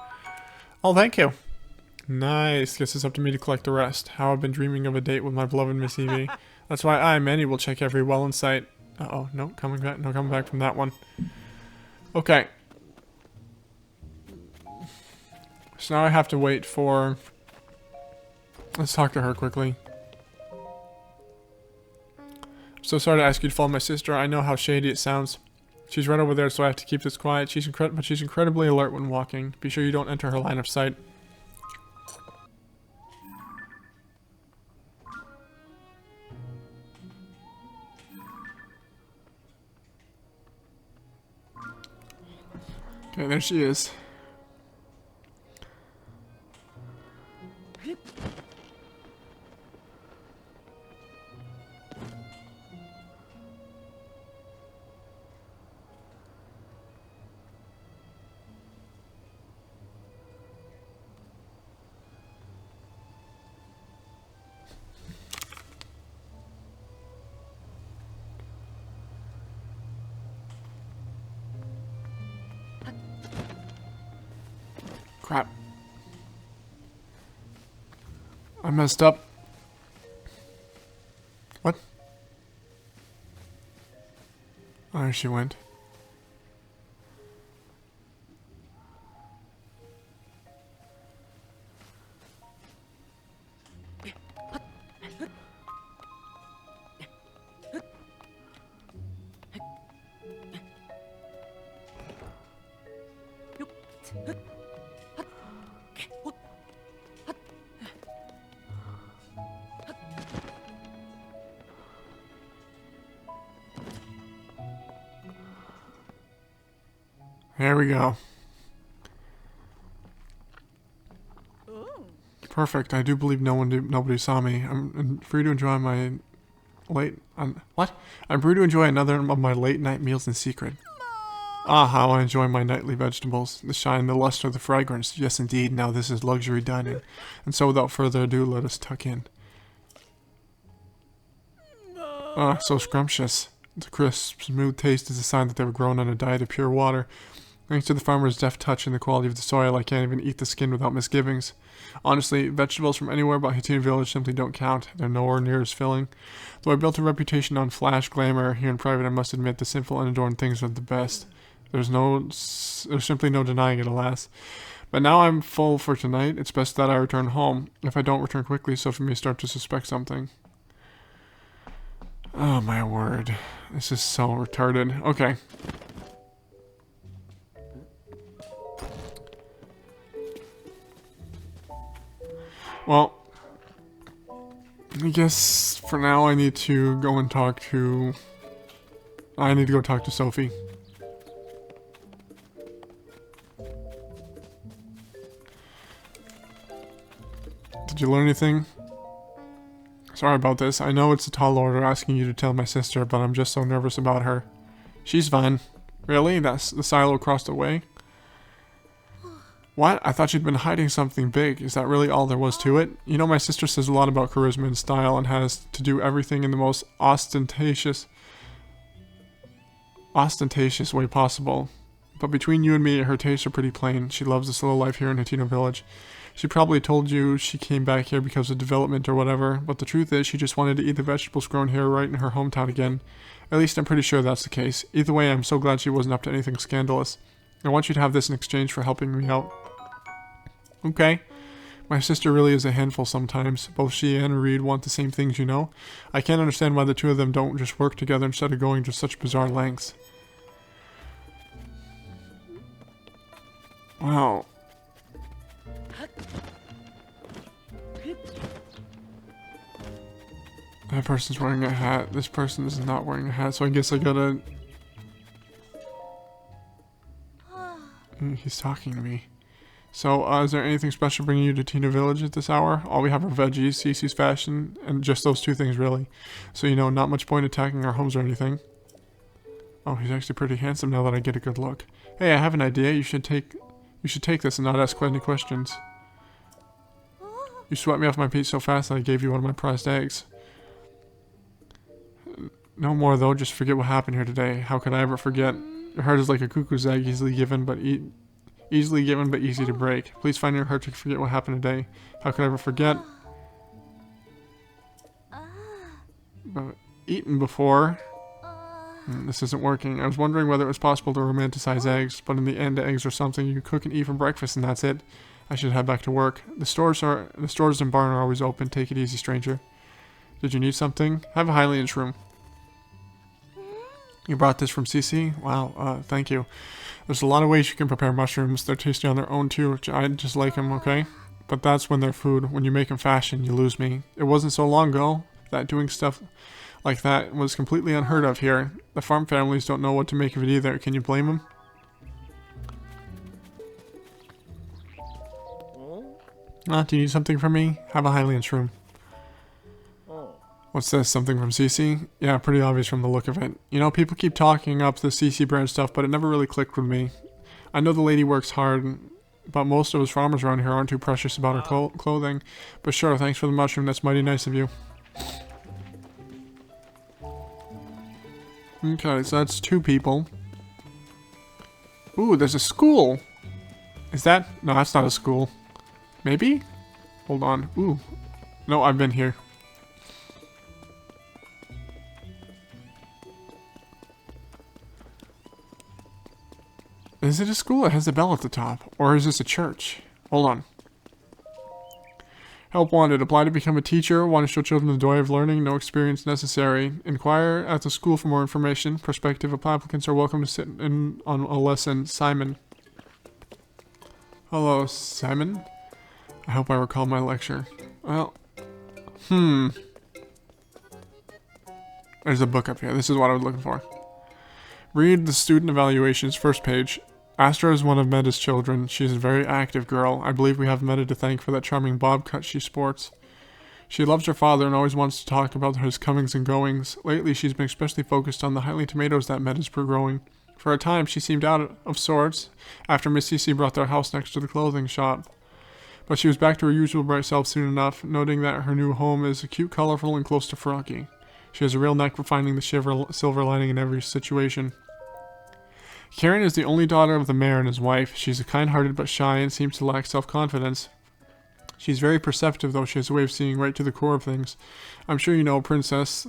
A: Oh, thank you. Nice. Guess it's up to me to collect the rest. How I've been dreaming of a date with my beloved Miss Evie. That's why I, Manny, will check every well in sight. Uh-oh, no coming back from that one. Okay. So now I have to wait for... Let's talk to her quickly. I'm so sorry to ask you to follow my sister. I know how shady it sounds. She's right over there, so I have to keep this quiet. But she's incredibly alert when walking. Be sure you don't enter her line of sight. Okay, there she is. Crap. I messed up. What? Oh, there she went. There we go. Perfect. I do believe nobody saw me. I'm free to enjoy my I'm free to enjoy another of my late night meals in secret. Ah, how I enjoy my nightly vegetables. The shine, the luster, the fragrance. Yes, indeed. Now this is luxury dining. And so without further ado, let us tuck in. Ah, so scrumptious. The crisp, smooth taste is a sign that they were grown on a diet of pure water. Thanks to the farmer's deft touch and the quality of the soil, I can't even eat the skin without misgivings. Honestly, vegetables from anywhere but Hateno Village simply don't count. They're nowhere near as filling. Though I built a reputation on flash glamour, here in private I must admit the simple unadorned things are the best. There's simply no denying it, alas. But now I'm full for tonight. It's best that I return home. If I don't return quickly, Sophie may start to suspect something. Oh my word. This is so retarded. Okay. Well, I guess for now I need to go talk to Sophie. Did you learn anything? Sorry about this. I know it's a tall order asking you to tell my sister, but I'm just so nervous about her. She's fine. Really? That's the silo across the way? What? I thought you'd been hiding something big. Is that really all there was to it? You know, my sister says a lot about charisma and style and has to do everything in the most ostentatious way possible. But between you and me, her tastes are pretty plain. She loves the slow life here in Hateno Village. She probably told you she came back here because of development or whatever, but the truth is she just wanted to eat the vegetables grown here right in her hometown again. At least I'm pretty sure that's the case. Either way, I'm so glad she wasn't up to anything scandalous. I want you to have this in exchange for helping me out. Okay. My sister really is a handful sometimes. Both she and Reed want the same things, you know. I can't understand why the two of them don't just work together instead of going to such bizarre lengths. Wow. That person's wearing a hat. This person is not wearing a hat, so I guess I gotta... He's talking to me. So, is there anything special bringing you to Hateno Village at this hour? All we have are veggies, Cece's fashion, and just those two things, really. So, you know, not much point attacking our homes or anything. Oh, he's actually pretty handsome now that I get a good look. Hey, I have an idea. You should take this and not ask any questions. You swept me off my feet so fast that I gave you one of my prized eggs. No more, though. Just forget what happened here today. How could I ever forget? Your heart is like a cuckoo's egg, easily given but easy to break. Please find your heart to forget what happened today. How could I ever forget? Eaten before. This isn't working. I was wondering whether it was possible to romanticize eggs, but in the end, eggs are something you cook and eat for breakfast, and that's it. I should head back to work. The stores and barn are always open. Take it easy, stranger. Did you need something? Have a Hylian's room. You brought this from Cece? Wow, thank you. There's a lot of ways you can prepare mushrooms. They're tasty on their own too. I just like them, okay? But that's when they're food. When you make them fashion, you lose me. It wasn't so long ago that doing stuff like that was completely unheard of here. The farm families don't know what to make of it either. Can you blame them? Do you need something from me? Have a Hylian's room. What's this? Something from Cece? Yeah, pretty obvious from the look of it. You know, people keep talking up the Cece brand stuff, but it never really clicked with me. I know the lady works hard, but most of us farmers around here aren't too precious about her clothing. But sure, thanks for the mushroom. That's mighty nice of you. Okay, so that's two people. Ooh, there's a school. Is that? No, that's not a school. Maybe? Hold on. Ooh. No, I've been here. Is it a school? It has a bell at the top. Or is this a church? Hold on. Help wanted. Apply to become a teacher. Want to show children the joy of learning. No experience necessary. Inquire at the school for more information. Prospective applicants are welcome to sit in on a lesson. Simon. Hello, Simon. I hope I recall my lecture. Well, there's a book up here. This is what I was looking for. Read the student evaluations, first page. Astra is one of Meta's children. She is a very active girl. I believe we have Meta to thank for that charming bob cut she sports. She loves her father and always wants to talk about his comings and goings. Lately, she's been especially focused on the highly tomatoes that Meta's growing. For a time, she seemed out of sorts after Miss Cece brought their house next to the clothing shop. But she was back to her usual bright self soon enough, noting that her new home is cute, colorful, and close to froggy. She has a real knack for finding the silver lining in every situation. Karen is the only daughter of the mayor and his wife. She's kind-hearted but shy and seems to lack self-confidence. She's very perceptive, though. She has a way of seeing right to the core of things. I'm sure you know, Princess,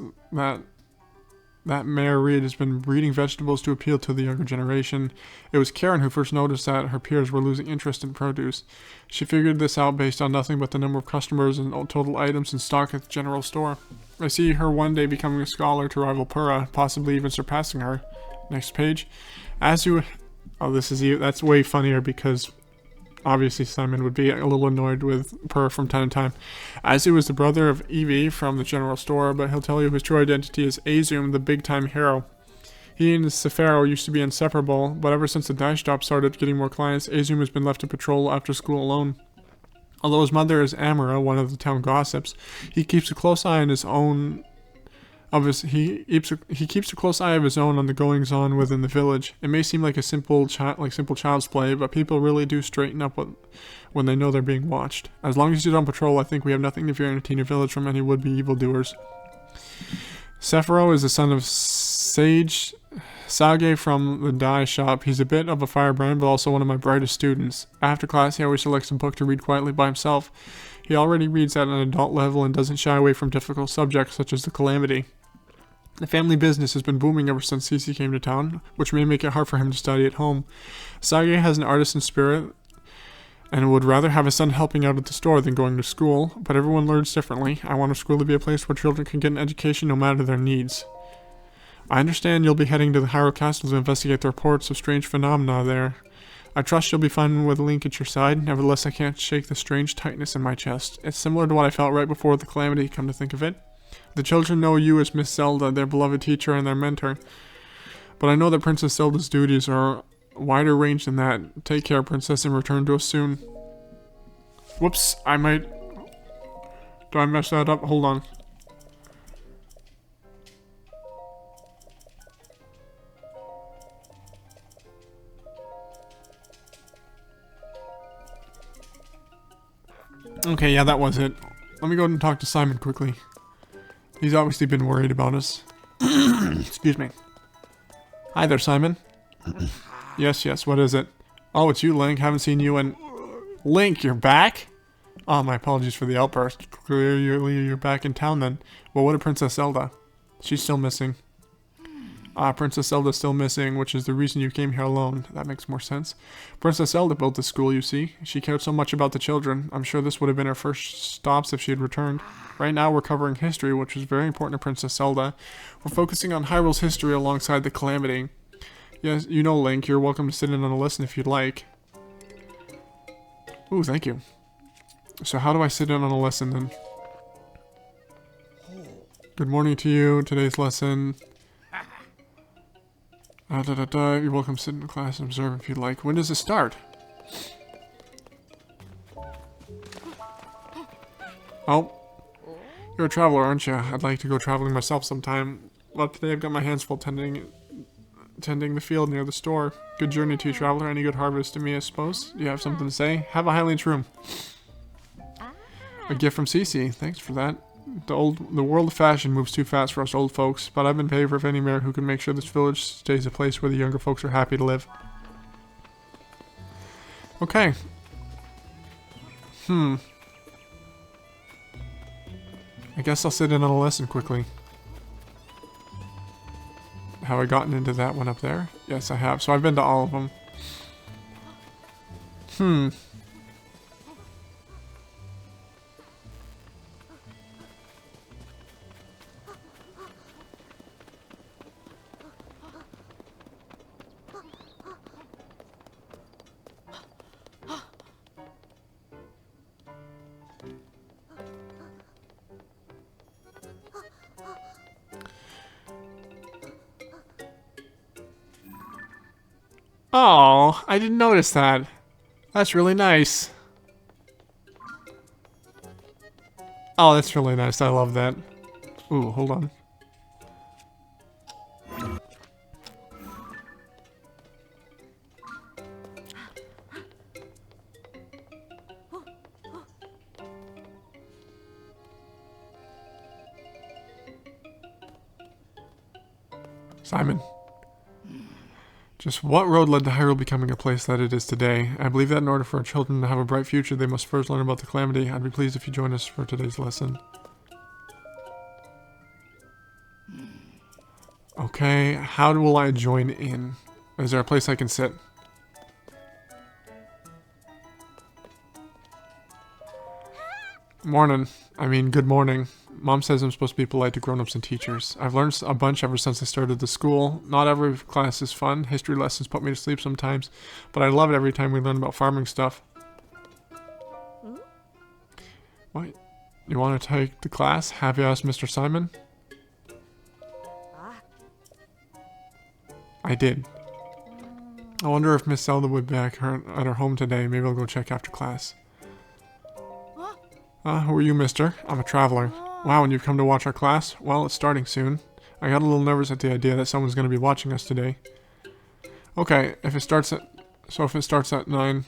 A: that Mayor Reed has been breeding vegetables to appeal to the younger generation. It was Karen who first noticed that her peers were losing interest in produce. She figured this out based on nothing but the number of customers and total items in stock at the general store. I see her one day becoming a scholar to rival Pura, possibly even surpassing her. Next page. That's way funnier because obviously Simon would be a little annoyed with Purr from time to time. Azu is the brother of Evie from the general store, but he'll tell you his true identity is Azum, the big-time hero. He and Sefero used to be inseparable, but ever since the dye shop started getting more clients, Azum has been left to patrol after school alone. Although his mother is Amara, one of the town gossips, he keeps a close eye on his own he keeps a close eye of his own on the goings on within the village. It may seem like simple child's play, but people really do straighten up when they know they're being watched. As long as he's on patrol, I think we have nothing to fear in Athena Village from any would-be evildoers. Sefero is the son of Sage from the dye shop. He's a bit of a firebrand, but also one of my brightest students. After class, he always selects a book to read quietly by himself. He already reads at an adult level and doesn't shy away from difficult subjects such as the Calamity. The family business has been booming ever since Cece came to town, which may make it hard for him to study at home. Sage has an artisan spirit and would rather have his son helping out at the store than going to school, but everyone learns differently. I want a school to be a place where children can get an education no matter their needs. I understand you'll be heading to the Hyrule Castle to investigate the reports of strange phenomena there. I trust you'll be fine with Link at your side. Nevertheless, I can't shake the strange tightness in my chest. It's similar to what I felt right before the Calamity, come to think of it. The children know you as Miss Zelda, their beloved teacher and their mentor. But I know that Princess Zelda's duties are wider range than that. Take care, Princess, and return to us soon. Whoops, do I mess that up? Hold on. Okay, yeah, that was it. Let me go and talk to Simon quickly. He's obviously been worried about us. Excuse me. Hi there, Simon. Yes, what is it? Oh, it's you, Link. Haven't seen you in... Link, you're back? Oh, my apologies for the outburst. Clearly you're back in town then. Well, what of Princess Zelda? She's still missing. Princess Zelda's still missing, which is the reason you came here alone. That makes more sense. Princess Zelda built this school, you see. She cared so much about the children. I'm sure this would have been her first stops if she had returned. Right now we're covering history, which is very important to Princess Zelda. We're focusing on Hyrule's history alongside the Calamity. Yes, you know, Link, you're welcome to sit in on a lesson if you'd like. Ooh, thank you. So how do I sit in on a lesson then? Good morning to you. Today's lesson... You're welcome to sit in class and observe if you'd like. When does it start? Oh. You're a traveler, aren't you? I'd like to go traveling myself sometime. But today I've got my hands full tending the field near the store. Good journey to you, traveler. Any good harvest to me, I suppose? Do you have something to say? Have a Hylian's room. A gift from Cece. Thanks for that. The world of fashion moves too fast for us old folks, but I'm in favor of any mayor who can make sure this village stays a place where the younger folks are happy to live. Okay. I guess I'll sit in on a lesson quickly. Have I gotten into that one up there? Yes, I have. So I've been to all of them. Oh, I didn't notice that. That's really nice. Oh, that's really nice. I love that. Ooh, hold on. Simon. Just what road led to Hyrule becoming a place that it is today? I believe that in order for our children to have a bright future, they must first learn about the calamity. I'd be pleased if you join us for today's lesson. Okay, how will I join in? Is there a place I can sit? Morning. I mean, good morning. Mom says I'm supposed to be polite to grown-ups and teachers. I've learned a bunch ever since I started the school. Not every class is fun. History lessons put me to sleep sometimes, but I love it every time we learn about farming stuff. What? You want to take the class? Have you asked Mr. Simon? I did. I wonder if Miss Zelda would be back at her home today. Maybe I'll go check after class. Who are you, mister? I'm a traveler. Wow, and you've come to watch our class? Well, it's starting soon. I got a little nervous at the idea that someone's going to be watching us today. Okay, if it starts at 9...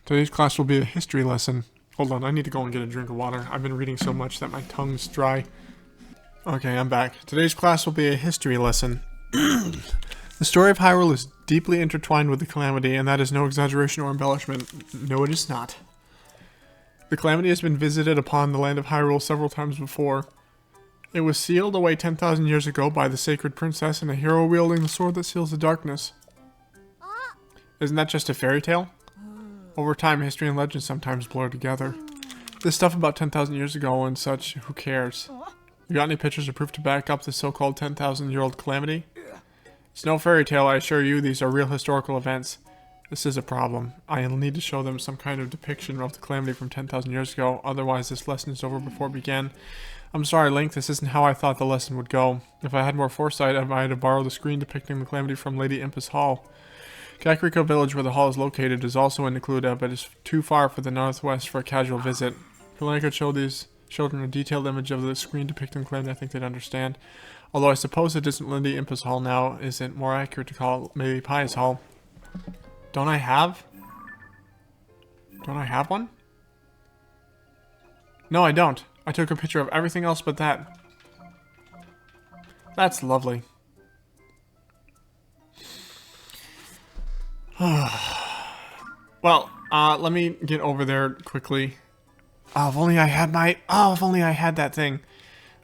A: Today's class will be a history lesson. Hold on, I need to go and get a drink of water. I've been reading so much that my tongue's dry. Okay, I'm back. Today's class will be a history lesson. The story of Hyrule is deeply intertwined with the Calamity, and that is no exaggeration or embellishment. No, it is not. The Calamity has been visited upon the land of Hyrule several times before. It was sealed away 10,000 years ago by the sacred princess and a hero wielding the sword that seals the darkness. Isn't that just a fairy tale? Over time, history and legend sometimes blur together. This stuff about 10,000 years ago and such, who cares? You got any pictures or proof to back up the so-called 10,000-year-old Calamity? It's no fairy tale, I assure you, these are real historical events. This is a problem. I'll need to show them some kind of depiction of the Calamity from 10,000 years ago, otherwise this lesson is over before it began. I'm sorry, Link, this isn't how I thought the lesson would go. If I had more foresight, I might have borrowed the screen depicting the Calamity from Lady Impa's Hall. Kakariko Village, where the hall is located, is also in Necluda, but is too far for the northwest for a casual visit. If Link could show these children a detailed image of the screen depicting the Calamity, I think they'd understand. Although I suppose it isn't Lady Impa's Hall now, isn't more accurate to call it maybe Pia's Hall. Don't I have one? No, I don't. I took a picture of everything else but that. That's lovely. Well, let me get over there quickly. Oh, if only I had that thing.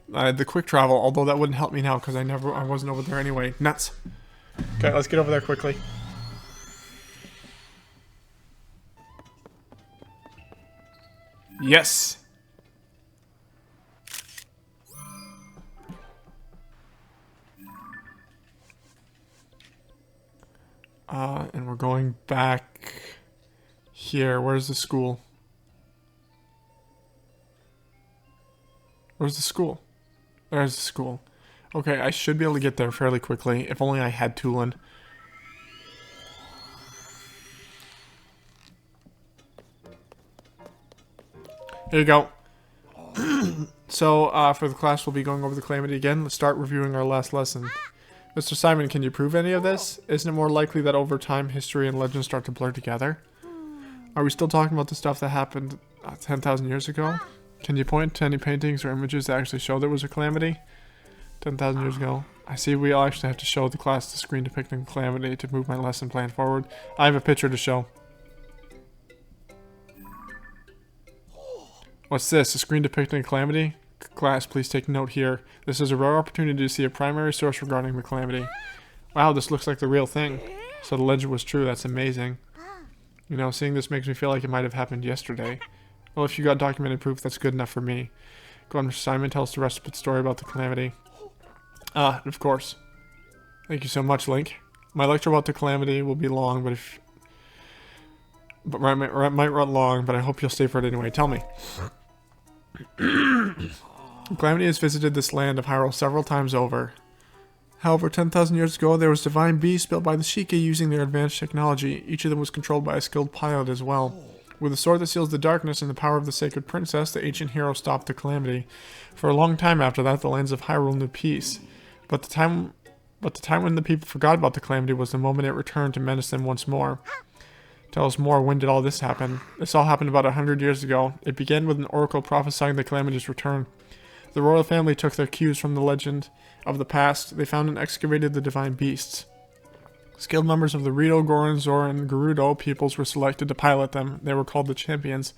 A: The quick travel, although that wouldn't help me now because I wasn't over there anyway. Nuts. Okay, let's get over there quickly. Yes. And we're going back here. Where's the school? Where's the school? There's the school. Okay, I should be able to get there fairly quickly. If only I had Tulin. Here you go. So, for the class, we'll be going over the Calamity again. Let's start reviewing our last lesson. Mr. Simon, can you prove any of this? Isn't it more likely that over time, history and legend start to blur together? Are we still talking about the stuff that happened 10,000 years ago? Can you point to any paintings or images that actually show there was a Calamity? 10,000 years ago. I see we'll actually have to show the class the screen depicting Calamity to move my lesson plan forward. I have a picture to show. What's this? A screen depicting Calamity? Class, please take note here. This is a rare opportunity to see a primary source regarding the Calamity. Wow, this looks like the real thing. So the legend was true. That's amazing. You know, seeing this makes me feel like it might have happened yesterday. Well, if you got documented proof, that's good enough for me. Go on, Mr. Simon, tell us the rest of the story about the Calamity. Of course. Thank you so much, Link. My lecture about the Calamity will be long, but might run long, but I hope you'll stay for it anyway. Tell me. Calamity has visited this land of Hyrule several times over. However, 10,000 years ago, there was divine beasts built by the Sheikah using their advanced technology. Each of them was controlled by a skilled pilot as well. With the sword that seals the darkness and the power of the sacred princess, the ancient hero stopped the calamity. For a long time after that, the lands of Hyrule knew peace. But the time when the people forgot about the calamity was the moment it returned to menace them once more. Tell us more, when did all this happen? This all happened about 100 years ago. It began with an oracle prophesying the calamity's return. The royal family took their cues from the legend of the past. They found and excavated the divine beasts. Skilled members of the Rito, Goron, Zora, and Gerudo peoples were selected to pilot them. They were called the champions.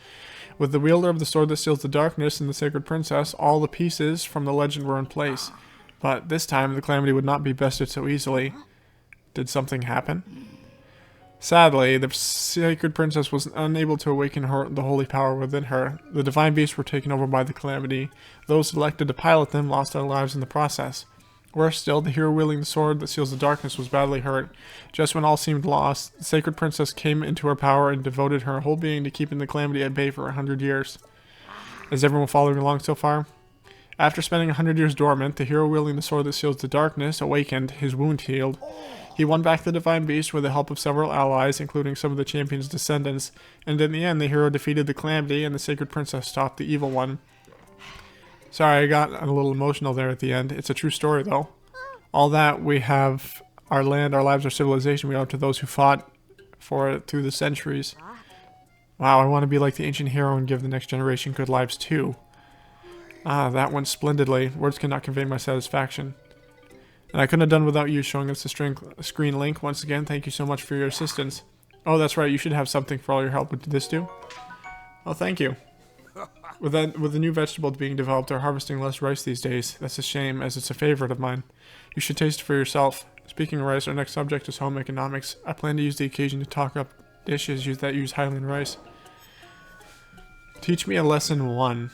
A: With the wielder of the sword that seals the darkness and the sacred princess, all the pieces from the legend were in place. But this time, the calamity would not be bested so easily. Did something happen? Sadly, the sacred princess was unable to awaken the holy power within her. The divine beasts were taken over by the calamity. Those selected to pilot them lost their lives in the process. Worse still, the hero wielding the sword that seals the darkness was badly hurt. Just when all seemed lost, the sacred princess came into her power and devoted her whole being to keeping the calamity at bay for 100 years. Is everyone following along so far? After spending 100 years dormant, the hero wielding the sword that seals the darkness awakened, his wound healed. He won back the divine beast with the help of several allies, including some of the champion's descendants, and in the end the hero defeated the calamity and the sacred princess stopped the evil one. Sorry, I got a little emotional there at the end. It's a true story, though. All that, we have our land, our lives, our civilization, we owe to those who fought for it through the centuries. Wow, I want to be like the ancient hero and give the next generation good lives too. Ah, that went splendidly. Words cannot convey my satisfaction. And I couldn't have done without you showing us the screen link. Once again, thank you so much for your assistance. Oh, that's right, you should have something for all your help. Did this do? Oh, thank you. With the new vegetable being developed, they're harvesting less rice these days. That's a shame, as it's a favorite of mine. You should taste it for yourself. Speaking of rice, our next subject is home economics. I plan to use the occasion to talk up dishes that use Highland rice. Teach me a lesson 1.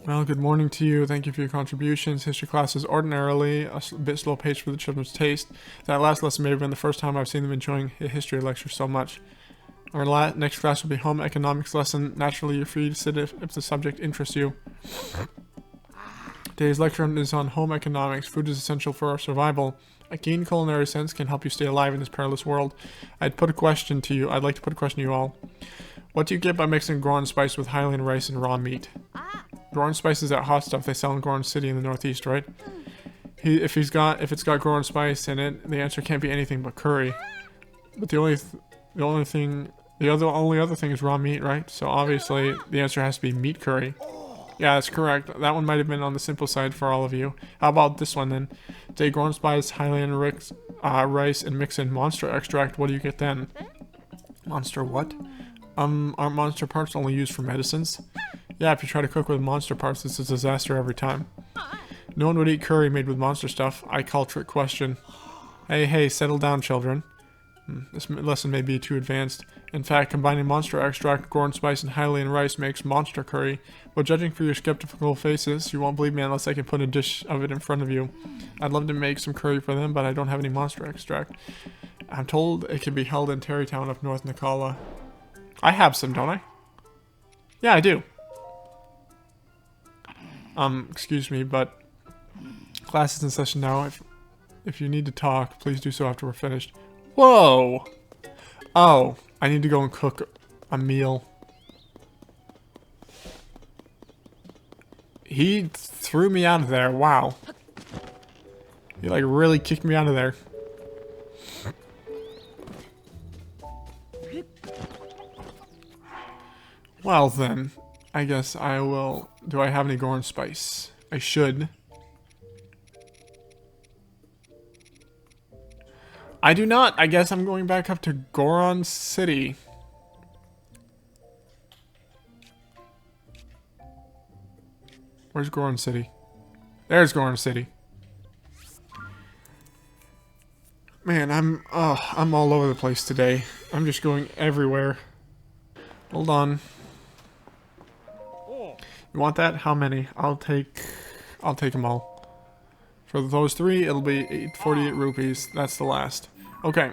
A: Well, good morning to you. Thank you for your contributions. History class is ordinarily a bit slow paced for the children's taste. That last lesson may have been the first time I've seen them enjoying a history lecture so much. Our next class will be home economics lesson. Naturally, you're free to sit if the subject interests you. Today's lecture is on home economics. Food is essential for our survival. A keen culinary sense can help you stay alive in this perilous world. I'd like to put a question to you all. What do you get by mixing Goron spice with Highland rice and raw meat? Goron spice is that hot stuff they sell in Goron City in the northeast, right? If it's got Goron spice in it, the answer can't be anything but curry. But the only other thing is raw meat, right? So obviously the answer has to be meat curry. Yeah, that's correct. That one might have been on the simple side for all of you. How about this one then? Take Goron spice, Highland rice, and mix in monster extract. What do you get then? Monster what? Aren't monster parts only used for medicines? Yeah, if you try to cook with monster parts, it's a disaster every time. No one would eat curry made with monster stuff. I call trick question. Hey, settle down, children. This lesson may be too advanced. In fact, combining monster extract, Goron spice, and Highland rice makes monster curry. But judging for your skeptical faces, you won't believe me unless I can put a dish of it in front of you. I'd love to make some curry for them, but I don't have any monster extract. I'm told it can be held in Terrytown up north Nikala. I have some, don't I? Yeah, I do. Excuse me, but class is in session now. If you need to talk, please do so after we're finished. Whoa! Oh, I need to go and cook a meal. He threw me out of there. Wow. He like really kicked me out of there. Well then, I guess I will... Do I have any Goron spice? I should. I do not. I guess I'm going back up to Goron City. Where's Goron City? There's Goron City. Man, I'm all over the place today. I'm just going everywhere. Hold on. You want that? How many? I'll take them all. For those 3, it'll be 48 rupees. That's the last. Okay.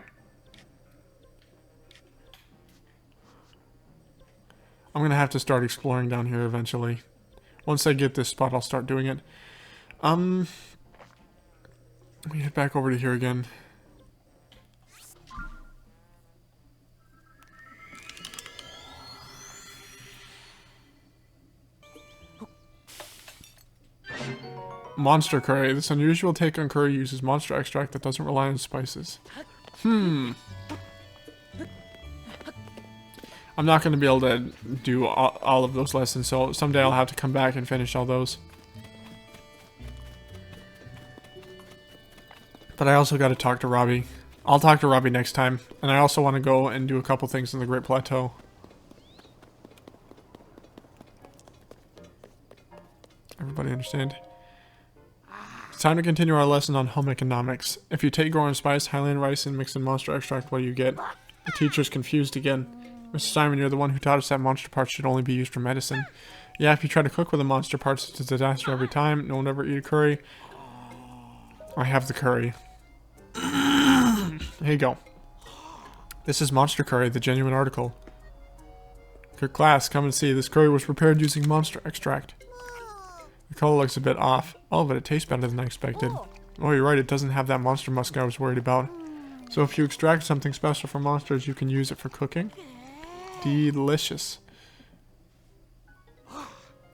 A: I'm gonna have to start exploring down here eventually. Once I get this spot, I'll start doing it. Let me head back over to here again. Monster curry. This unusual take on curry uses monster extract that doesn't rely on spices. I'm not going to be able to do all of those lessons, so someday I'll have to come back and finish all those. But I also got to talk to Robbie. I'll talk to Robbie next time. And I also want to go and do a couple things in the Great Plateau. Everybody understand? It's time to continue our lesson on home economics. If you take Goron spice, Highland rice, and mix in monster extract, what do you get? The teacher's confused again. Mr. Simon, you're the one who taught us that monster parts should only be used for medicine. Yeah, if you try to cook with the monster parts, it's a disaster every time. No one ever eat a curry. I have the curry. Here you go. This is monster curry, the genuine article. Good class, come and see. This curry was prepared using monster extract. The color looks a bit off. Oh, but it tastes better than I expected. Oh, you're right, it doesn't have that monster musk I was worried about. So if you extract something special from monsters, you can use it for cooking? Delicious.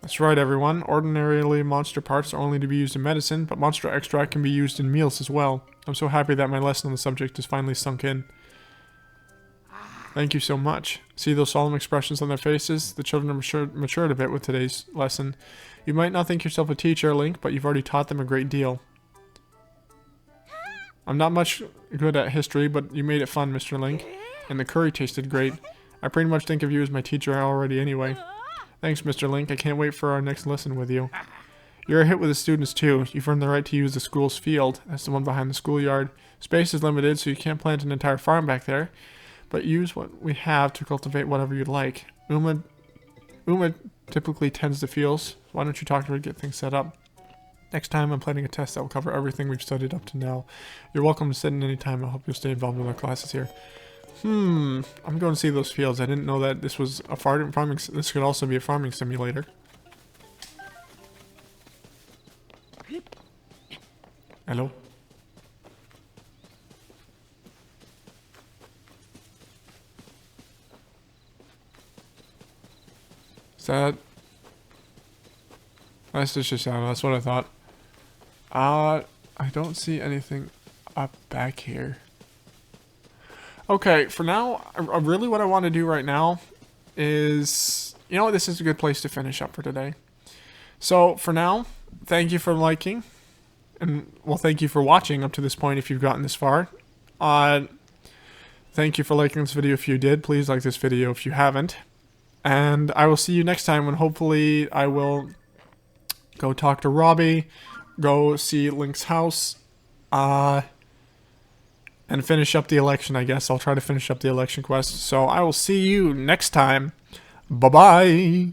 A: That's right, everyone. Ordinarily, monster parts are only to be used in medicine, but monster extract can be used in meals as well. I'm so happy that my lesson on the subject has finally sunk in. Thank you so much. See those solemn expressions on their faces? The children are matured a bit with today's lesson. You might not think yourself a teacher, Link, but you've already taught them a great deal. I'm not much good at history, but you made it fun, Mr. Link. And the curry tasted great. I pretty much think of you as my teacher already anyway. Thanks, Mr. Link. I can't wait for our next lesson with you. You're a hit with the students, too. You've earned the right to use the school's field. That's the one behind the schoolyard. Space is limited, so you can't plant an entire farm back there. But use what we have to cultivate whatever you'd like. Uma typically tends the fields. Why don't you talk to her to get things set up? Next time, I'm planning a test that will cover everything we've studied up to now. You're welcome to sit in any time. I hope you'll stay involved with our classes here. I'm going to see those fields. I didn't know that this was a farming. This could also be a farming simulator. Hello? Is that... That's just a sound. That's what I thought. I don't see anything up back here. Okay, for now, really what I want to do right now is... You know what? This is a good place to finish up for today. So, for now, thank you for liking. And, well, thank you for watching up to this point if you've gotten this far. Thank you for liking this video if you did. Please like this video if you haven't. And I will see you next time when hopefully I will go talk to Robbie, go see Link's house, and finish up the election, I guess. I'll try to finish up the election quest. So I will see you next time. Bye-bye.